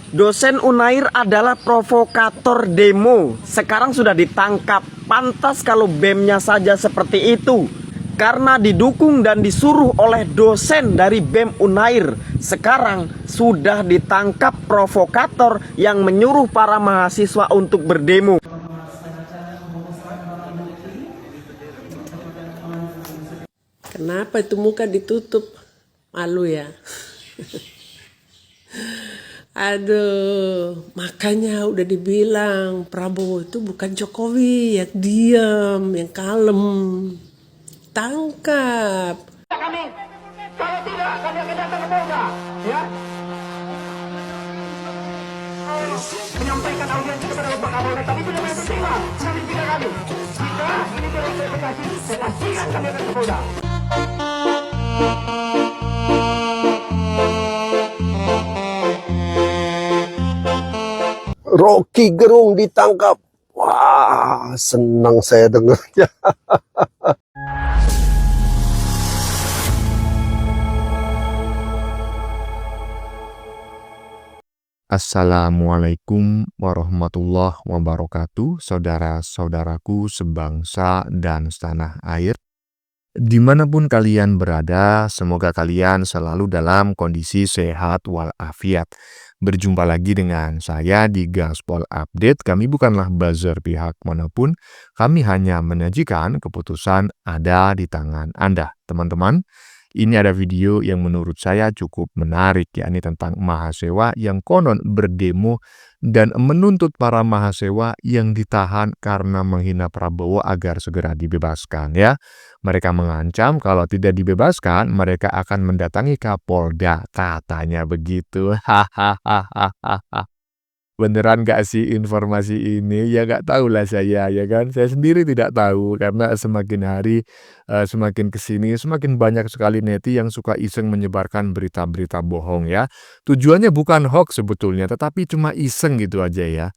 Dosen Unair adalah provokator demo. Sekarang sudah ditangkap. Pantas kalau BEM-nya saja seperti itu. Karena didukung dan disuruh oleh dosen dari BEM Unair. Sekarang sudah ditangkap provokator yang menyuruh para mahasiswa untuk berdemo. Kenapa itu muka ditutup? Malu ya? Aduh, makanya udah dibilang Prabowo itu bukan Jokowi yang diam, yang kalem. Tangkap. Kami, kalau tidak kami akan datang ke Polda, ya. Menyampaikan audiensi kepada Bapak Kapolda, tapi tidak mau terima. Kami tidak kami. Jika ini terverifikasi, pastikan kami akan ke Polda. Rocky Gerung ditangkap. Wah, senang saya dengarnya. Assalamualaikum warahmatullahi wabarakatuh, saudara-saudaraku sebangsa dan setanah air. Dimanapun kalian berada, semoga kalian selalu dalam kondisi sehat walafiat. Berjumpa lagi dengan saya di Gaspol Update. Kami bukanlah buzzer pihak manapun, kami hanya menyajikan keputusan ada di tangan Anda. Teman-teman, ini ada video yang menurut saya cukup menarik, yakni tentang mahasiswa yang konon berdemo dan menuntut para mahasiswa yang ditahan karena menghina Prabowo agar segera dibebaskan ya. Mereka mengancam kalau tidak dibebaskan, mereka akan mendatangi Kapolda, katanya begitu. Hahaha. Beneran gak sih informasi ini? Ya gak tahu lah saya, ya kan? Saya sendiri tidak tahu, karena semakin hari, semakin kesini, semakin banyak sekali neti yang suka iseng menyebarkan berita-berita bohong ya. Tujuannya bukan hoax sebetulnya, tetapi cuma iseng gitu aja ya.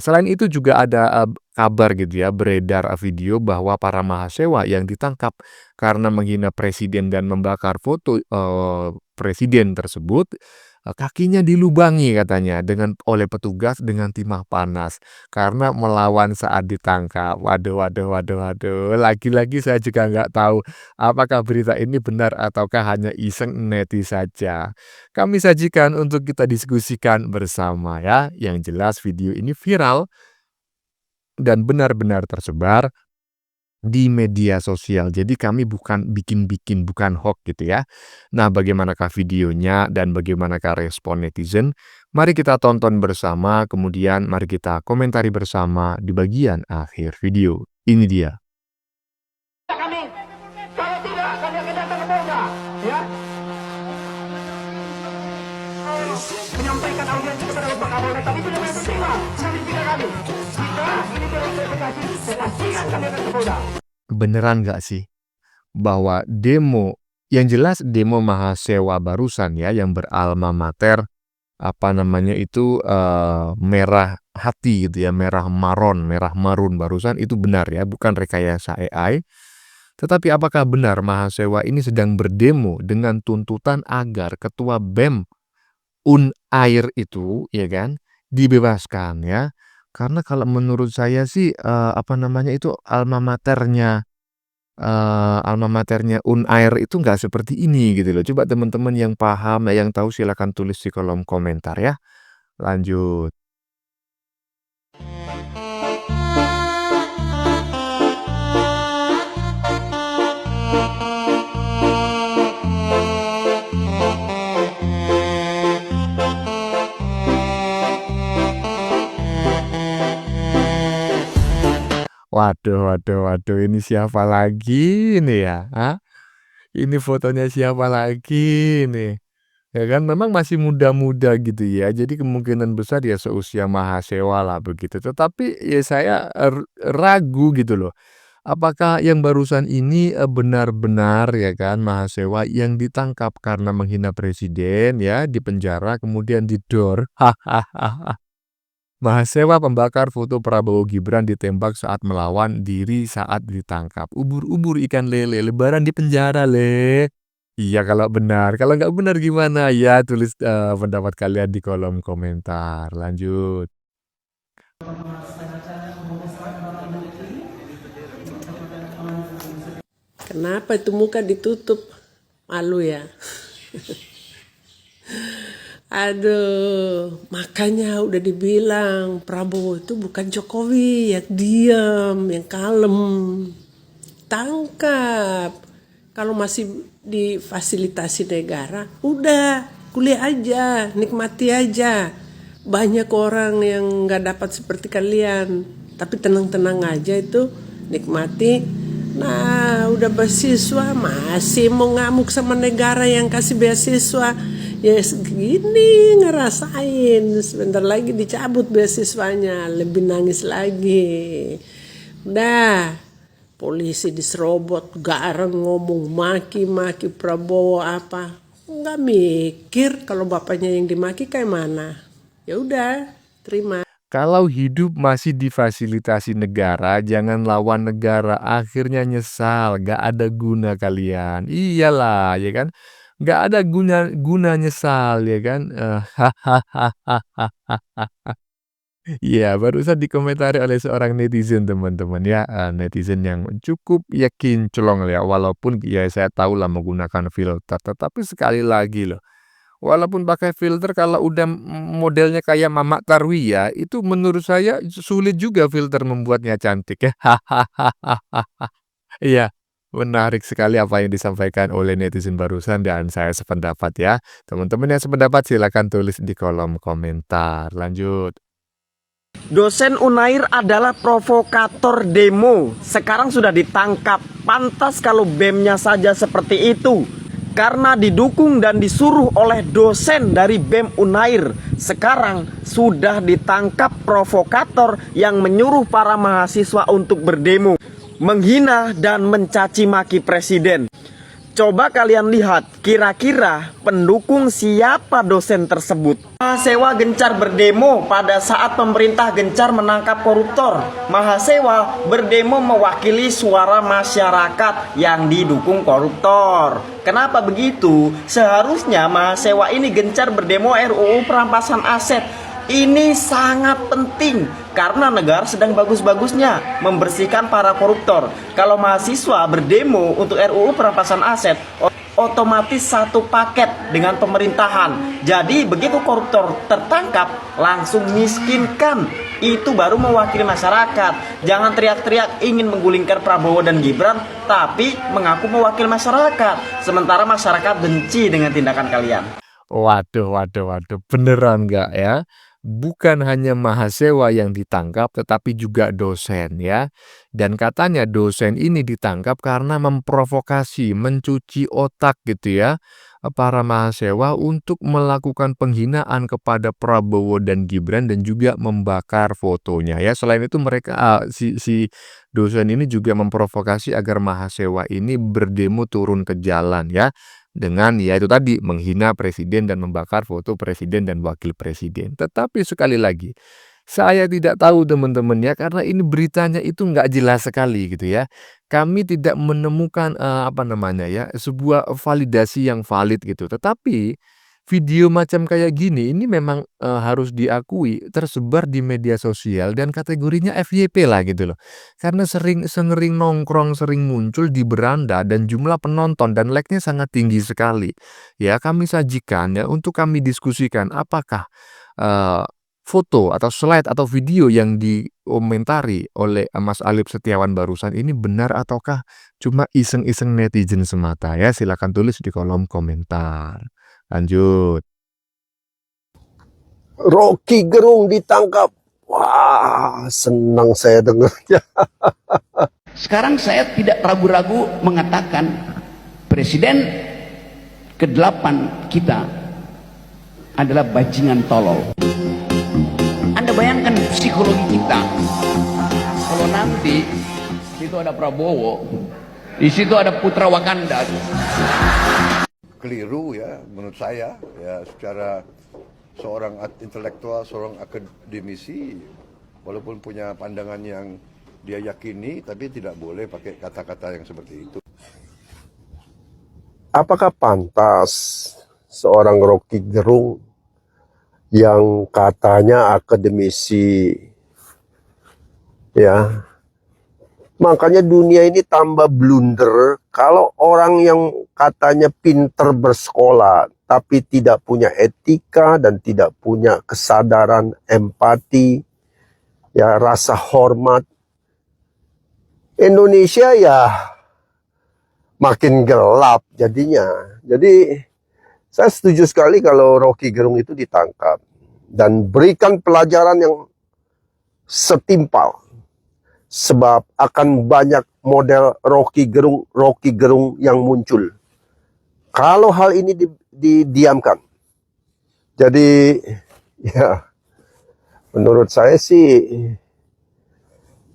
Selain itu juga ada kabar gitu ya, beredar video bahwa para mahasiswa yang ditangkap karena menghina presiden dan membakar foto presiden tersebut, kakinya dilubangi katanya oleh petugas dengan timah panas karena melawan saat ditangkap. Waduh, lagi-lagi saya juga nggak tahu apakah berita ini benar ataukah hanya iseng neti saja. Kami sajikan untuk kita diskusikan bersama ya. Yang jelas video ini viral dan benar-benar tersebar di media sosial. Jadi kami bukan bikin-bikin, bukan hoax gitu ya. Nah, bagaimanakah videonya dan bagaimanakah respon netizen? Mari kita tonton bersama, kemudian mari kita komentari bersama di bagian akhir video. Ini dia. Kami, kalau tidak kami akan datang ke Polda, ya. Menyampaikan audiensi kepada Bapak Kapolda, tapi tidak mau terima. Kami tidak kami. Jika ini terverifikasi, pastikan kami akan ke Polda. Beneran nggak sih bahwa demo, yang jelas demo mahasiswa barusan ya, yang beralma mater merah hati gitu ya, merah marun barusan, itu benar ya, bukan rekayasa AI. Tetapi apakah benar mahasiswa ini sedang berdemo dengan tuntutan agar ketua BEM Unair itu ya kan dibebaskan ya? Karena kalau menurut saya sih itu alma maternya Unair itu nggak seperti ini gitu loh. Coba teman-teman yang paham, yang tahu silakan tulis di kolom komentar ya. Lanjut. Waduh, ini siapa lagi nih ya? Hah? Ini fotonya siapa lagi nih? Ya kan memang masih muda-muda gitu ya, jadi kemungkinan besar ya seusia mahasiswa lah begitu. Tetapi ya saya ragu gitu loh, apakah yang barusan ini benar-benar ya kan mahasiswa yang ditangkap karena menghina presiden ya, dipenjara kemudian didor. Hahaha. Mahasiswa pembakar foto Prabowo Gibran ditembak saat melawan diri saat ditangkap. Ubur-ubur ikan lele, lebaran di penjara, Le. Iya kalau benar, kalau nggak benar gimana? Ya tulis pendapat kalian di kolom komentar. Lanjut. Kenapa itu muka ditutup? Malu ya? Aduh, makanya udah dibilang Prabowo itu bukan Jokowi yang diam, yang kalem. Tangkap. Kalau masih difasilitasi negara, udah kuliah aja, nikmati aja. Banyak orang yang nggak dapat seperti kalian, tapi tenang-tenang aja itu, nikmati. Nah, udah beasiswa masih mau ngamuk sama negara yang kasih beasiswa. Ya segini ngerasain, sebentar lagi dicabut beasiswanya, lebih nangis lagi. Udah, polisi diserobot, garang ngomong maki-maki Prabowo apa. Nggak mikir kalau bapaknya yang dimaki kayak mana. Ya udah, terima. Kalau hidup masih difasilitasi negara, jangan lawan negara. Akhirnya nyesal, gak ada guna kalian. Iyalah, ya kan? Gak ada guna nyesal, ya kan? Iya, barusan dikomentari oleh seorang netizen teman-teman ya, netizen yang cukup ya kinclong ya, walaupun ya saya tahu lah menggunakan filter, tetapi sekali lagi loh, walaupun pakai filter kalau udah modelnya kayak Mamak Tarwiyah, itu menurut saya sulit juga filter membuatnya cantik ya. Iya, menarik sekali apa yang disampaikan oleh netizen barusan dan saya sependapat ya. Teman-teman yang sependapat silakan tulis di kolom komentar. Lanjut. Dosen Unair adalah provokator demo. Sekarang sudah ditangkap. Pantas kalau BEM-nya saja seperti itu. Karena didukung dan disuruh oleh dosen dari BEM Unair. Sekarang sudah ditangkap provokator yang menyuruh para mahasiswa untuk berdemo, menghina dan mencaci maki presiden. Coba kalian lihat, kira-kira pendukung siapa dosen tersebut? Mahasiswa gencar berdemo pada saat pemerintah gencar menangkap koruptor. Mahasiswa berdemo mewakili suara masyarakat yang didukung koruptor. Kenapa begitu? Seharusnya mahasiswa ini gencar berdemo RUU perampasan aset. Ini sangat penting karena negara sedang bagus-bagusnya membersihkan para koruptor. Kalau mahasiswa berdemo untuk RUU perampasan aset, otomatis satu paket dengan pemerintahan. Jadi begitu koruptor tertangkap, langsung miskinkan. Itu baru mewakili masyarakat. Jangan teriak-teriak ingin menggulingkan Prabowo dan Gibran, tapi mengaku mewakili masyarakat. Sementara masyarakat benci dengan tindakan kalian. Waduh, beneran nggak ya? Bukan hanya mahasiswa yang ditangkap, tetapi juga dosen ya. Dan katanya dosen ini ditangkap karena memprovokasi, mencuci otak gitu ya, para mahasiswa untuk melakukan penghinaan kepada Prabowo dan Gibran dan juga membakar fotonya ya. Selain itu mereka si dosen ini juga memprovokasi agar mahasiswa ini berdemo turun ke jalan ya. Dengan ya itu tadi menghina presiden dan membakar foto presiden dan wakil presiden. Tetapi sekali lagi, saya tidak tahu teman-teman ya karena ini beritanya itu nggak jelas sekali gitu ya. Kami tidak menemukan apa namanya ya sebuah validasi yang valid gitu. Tetapi video macam kayak gini ini memang harus diakui tersebar di media sosial dan kategorinya FYP lah gitu loh. Karena sering nongkrong, sering muncul di beranda dan jumlah penonton dan like-nya sangat tinggi sekali. Ya, kami sajikan ya untuk kami diskusikan apakah foto atau slide atau video yang dikomentari oleh Mas Alip Setiawan barusan ini benar ataukah cuma iseng-iseng netizen semata ya. Silakan tulis di kolom komentar. Lanjut. Rocky Gerung ditangkap. Wah, senang saya dengarnya. Sekarang saya tidak ragu-ragu mengatakan presiden ke-8 kita adalah bajingan tolol. Anda bayangkan psikologi kita. Kalau nanti di situ ada Prabowo, di situ ada Putra Wakanda. Keliru ya menurut saya ya, secara seorang intelektual, seorang akademisi walaupun punya pandangan yang dia yakini tapi tidak boleh pakai kata-kata yang seperti itu. apakah pantas seorang Rocky Gerung yang katanya akademisi, ya, makanya dunia ini tambah blunder kalau orang yang katanya pinter bersekolah tapi tidak punya etika dan tidak punya kesadaran empati, ya, rasa hormat. Indonesia ya makin gelap jadinya. Jadi saya setuju sekali kalau Rocky Gerung itu ditangkap dan berikan pelajaran yang setimpal. Sebab akan banyak model Rocky Gerung yang muncul kalau hal ini didiamkan. Jadi ya menurut saya sih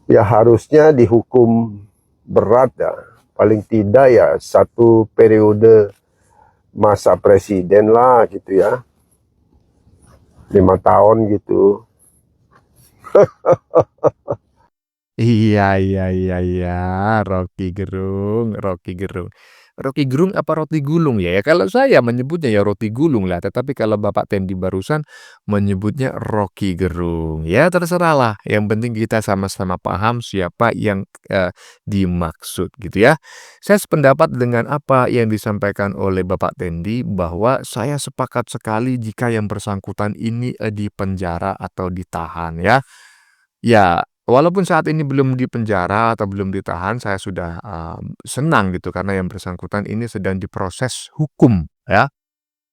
ya harusnya dihukum berat ya. Paling tidak ya 1 periode masa presiden lah gitu ya. 5 tahun gitu. Iya, Rocky Gerung, Rocky Gerung. Rocky Gerung apa roti gulung ya? Ya kalau saya menyebutnya ya roti gulung lah, tetapi kalau Bapak Tendi barusan menyebutnya Rocky Gerung. Ya terserahlah, yang penting kita sama-sama paham siapa yang dimaksud gitu ya. Saya sependapat dengan apa yang disampaikan oleh Bapak Tendi bahwa saya sepakat sekali jika yang bersangkutan ini dipenjara atau ditahan ya. Ya, walaupun saat ini belum dipenjara atau belum ditahan, saya sudah senang gitu karena yang bersangkutan ini sedang diproses hukum ya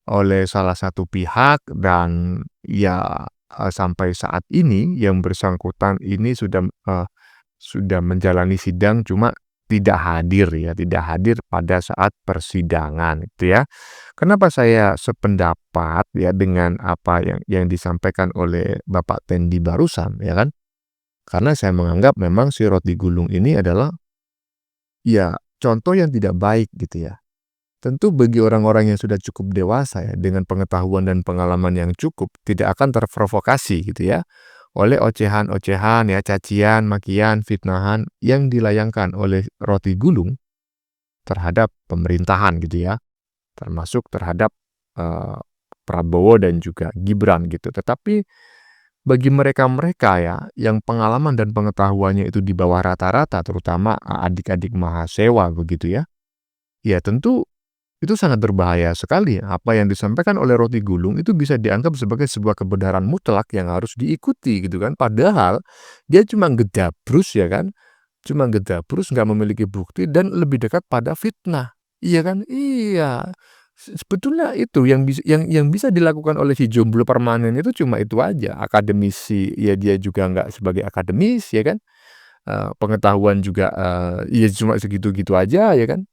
oleh salah satu pihak dan ya sampai saat ini yang bersangkutan ini sudah menjalani sidang cuma tidak hadir ya, tidak hadir pada saat persidangan gitu ya. Kenapa saya sependapat ya dengan apa yang disampaikan oleh Bapak Tendi barusan ya kan? Karena saya menganggap memang si roti gulung ini adalah ya contoh yang tidak baik gitu ya. Tentu bagi orang-orang yang sudah cukup dewasa ya dengan pengetahuan dan pengalaman yang cukup tidak akan terprovokasi gitu ya oleh ocehan-ocehan ya, cacian, makian, fitnahan yang dilayangkan oleh roti gulung terhadap pemerintahan gitu ya. Termasuk terhadap Prabowo dan juga Gibran gitu. Tetapi bagi mereka-mereka ya, yang pengalaman dan pengetahuannya itu di bawah rata-rata, terutama adik-adik mahasiswa begitu ya, ya tentu itu sangat berbahaya sekali. Apa yang disampaikan oleh roti gulung itu bisa dianggap sebagai sebuah kebenaran mutlak yang harus diikuti gitu kan. Padahal dia cuma gedabrus ya kan, cuma gedabrus nggak memiliki bukti dan lebih dekat pada fitnah. Iya kan? Iya. Sebetulnya itu yang bisa dilakukan oleh si jomblo permanen itu cuma itu aja. Akademisi ya dia juga nggak sebagai akademis ya kan. Pengetahuan juga ya cuma segitu-gitu aja ya kan.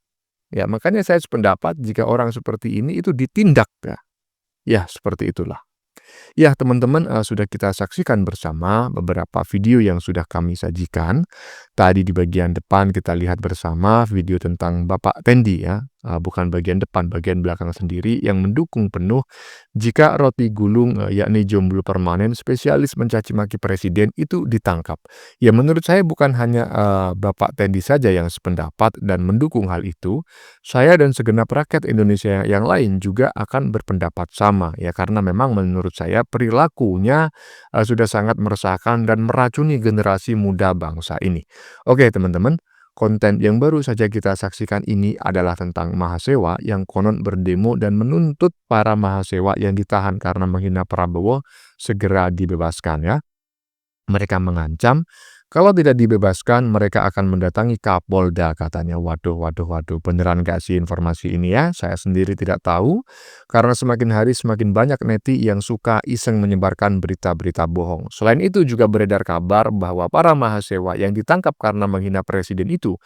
Ya makanya saya sependapat jika orang seperti ini itu ditindak ya. Ya seperti itulah. Ya teman-teman sudah kita saksikan bersama beberapa video yang sudah kami sajikan. Tadi di bagian depan kita lihat bersama video tentang Bapak Tendi ya. Bukan bagian depan, bagian belakang sendiri yang mendukung penuh jika roti gulung yakni jomblo permanen spesialis mencaci maki presiden itu ditangkap. Ya menurut saya bukan hanya Bapak Tendi saja yang sependapat dan mendukung hal itu. Saya dan segenap rakyat Indonesia yang lain juga akan berpendapat sama ya karena memang menurut saya perilakunya sudah sangat meresahkan dan meracuni generasi muda bangsa ini. Oke teman-teman, konten yang baru saja kita saksikan ini adalah tentang mahasiswa yang konon berdemo dan menuntut para mahasiswa yang ditahan karena menghina Prabowo segera dibebaskan ya. Mereka mengancam kalau tidak dibebaskan mereka akan mendatangi Kapolda katanya. Waduh, beneran gak sih informasi ini ya? Saya sendiri tidak tahu karena semakin hari semakin banyak neti yang suka iseng menyebarkan berita-berita bohong. Selain itu juga beredar kabar bahwa para mahasiswa yang ditangkap karena menghina presiden itu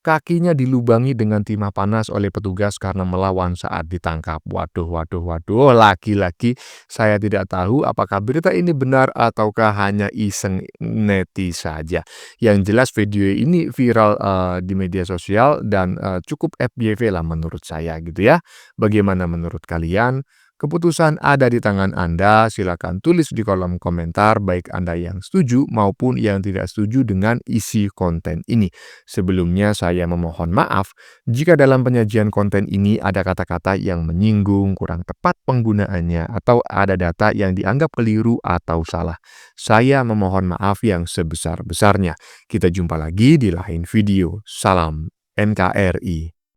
kakinya dilubangi dengan timah panas oleh petugas karena melawan saat ditangkap. Waduh, laki-laki saya tidak tahu apakah berita ini benar ataukah hanya iseng neti saja. Yang jelas video ini viral di media sosial dan cukup FYP lah menurut saya gitu ya. Bagaimana menurut kalian? Keputusan ada di tangan Anda, silakan tulis di kolom komentar baik Anda yang setuju maupun yang tidak setuju dengan isi konten ini. Sebelumnya saya memohon maaf jika dalam penyajian konten ini ada kata-kata yang menyinggung, kurang tepat penggunaannya, atau ada data yang dianggap keliru atau salah. Saya memohon maaf yang sebesar-besarnya. Kita jumpa lagi di lain video. Salam NKRI.